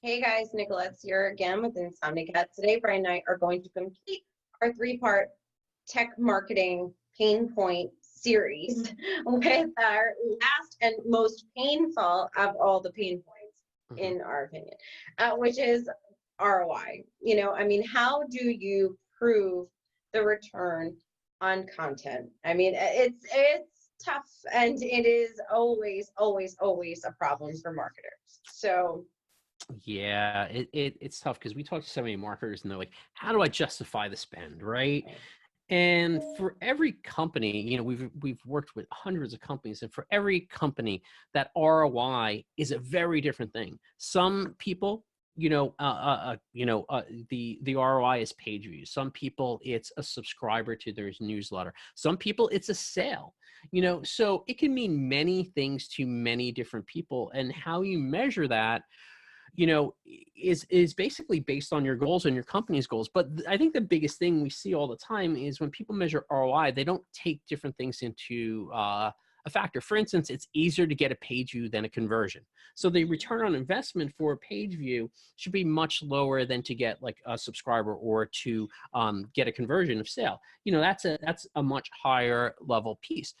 Hey guys, Nicolette's here again with Insomnicat. Today, Brian and I are going to complete our three-part tech marketing pain point series with our last and most painful of all the pain points, in our opinion, which is ROI. I mean, how do you prove the return on content? I mean, it's tough, and it is always a problem for marketers. So Yeah, it's tough because we talk to so many marketers and they're like, how do I justify the spend, right? And for every company, we've worked with hundreds of companies, and for every company, that ROI is a very different thing. Some people, the ROI is page views. Some people, it's a subscriber to their newsletter. Some people, it's a sale. So it can mean many things to many different people, and how you measure that is basically based on your goals and your company's goals. But I think the biggest thing we see all the time is when people measure ROI, they don't take different things into a factor. For instance, it's easier to get a page view than a conversion. So the return on investment for a page view should be much lower than to get like a subscriber or to get a conversion of sale. That's a much higher level piece.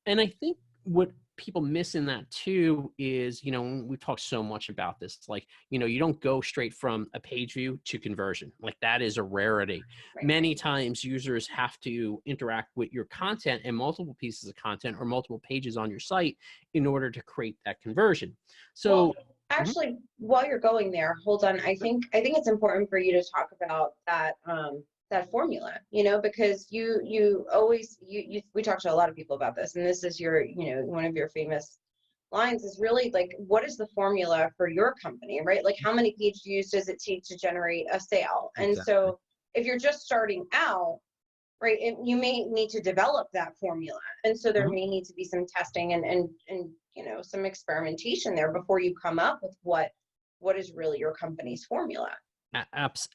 And I think what people miss in that too is, we've talked so much about this, like, you don't go straight from a page view to conversion. Like, that is a rarity. Right. Many times users have to interact with your content and multiple pieces of content or multiple pages on your site in order to create that conversion. So well, actually, while you're going there, hold on. I think it's important for you to talk about that that formula, because you always we talk to a lot of people about this, and this is your one of your famous lines is really like, what is the formula for your company, right? Like, how many page views does it take to generate a sale? And Exactly. so if you're just starting out, right, you may need to develop that formula, and so there may need to be some testing and some experimentation there before you come up with what is really your company's formula.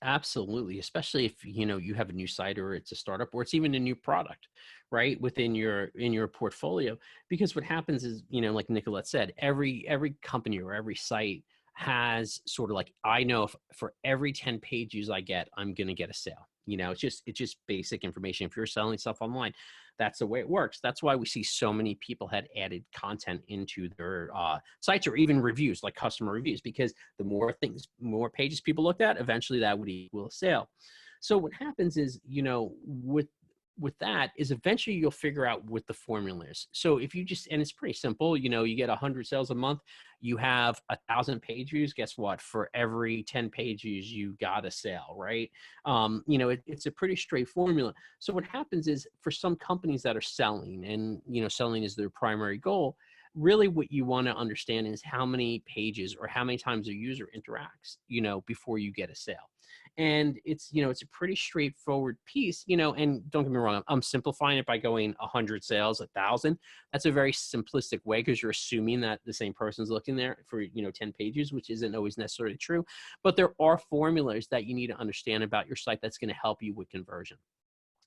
Absolutely, especially if you have a new site, or it's a startup, or it's even a new product, right, within your portfolio. Because what happens is, like Nicolette said, every company or every site has sort of like, I know if for every 10 page views I get, I'm going to get a sale. It's just basic information. If you're selling stuff online, that's the way it works. That's why we see so many people had added content into their sites, or even reviews, like customer reviews, because the more pages people looked at, eventually that would equal a sale. So what happens is, with that is eventually you'll figure out what the formula is. So if you and it's pretty simple, you get 100 sales a month, you have 1,000 page views. Guess what? For every 10 page views, you got a sale, right? It's a pretty straight formula. So what happens is, for some companies that are selling, and selling is their primary goal, really what you want to understand is how many pages or how many times a user interacts, before you get a sale. And it's a pretty straightforward piece, and don't get me wrong, I'm simplifying it by going 100 sales, 1,000. That's a very simplistic way, because you're assuming that the same person's looking there for 10 pages, which isn't always necessarily true. But there are formulas that you need to understand about your site that's going to help you with conversion.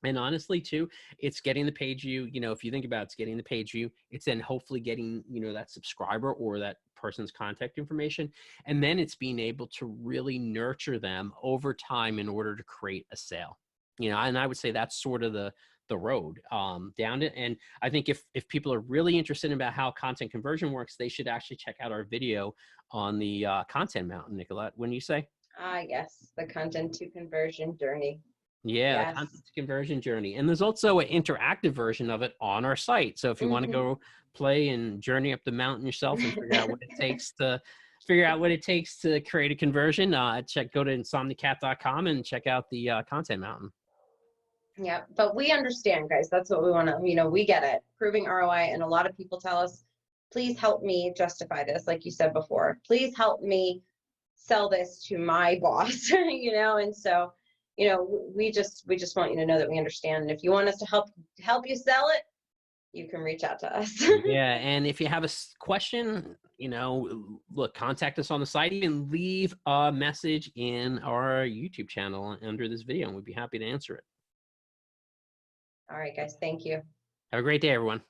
And honestly, too, it's getting the page view. If you think about it, it's getting the page view. It's then hopefully getting, that subscriber or that person's contact information. And then it's being able to really nurture them over time in order to create a sale. And I would say that's sort of the road down it. And I think if people are really interested about how content conversion works, they should actually check out our video on the content mountain, Nicolette. Wouldn't you say? Yes, the content to conversion journey. Yeah, the Yes. content to conversion journey. And there's also an interactive version of it on our site. So if you want to go play and journey up the mountain yourself and figure out what it takes to create a conversion, go to insomnicat.com and check out the content mountain. Yeah, but we understand, guys. That's what we want to, we get it. Proving ROI, and a lot of people tell us, please help me justify this, like you said before. Please help me sell this to my boss, and so we just want you to know that we understand. And if you want us to help you sell it, you can reach out to us. Yeah, and if you have a question, look, contact us on the site. Even leave a message in our YouTube channel under this video, and we'd be happy to answer it. All right, guys. Thank you. Have a great day, everyone.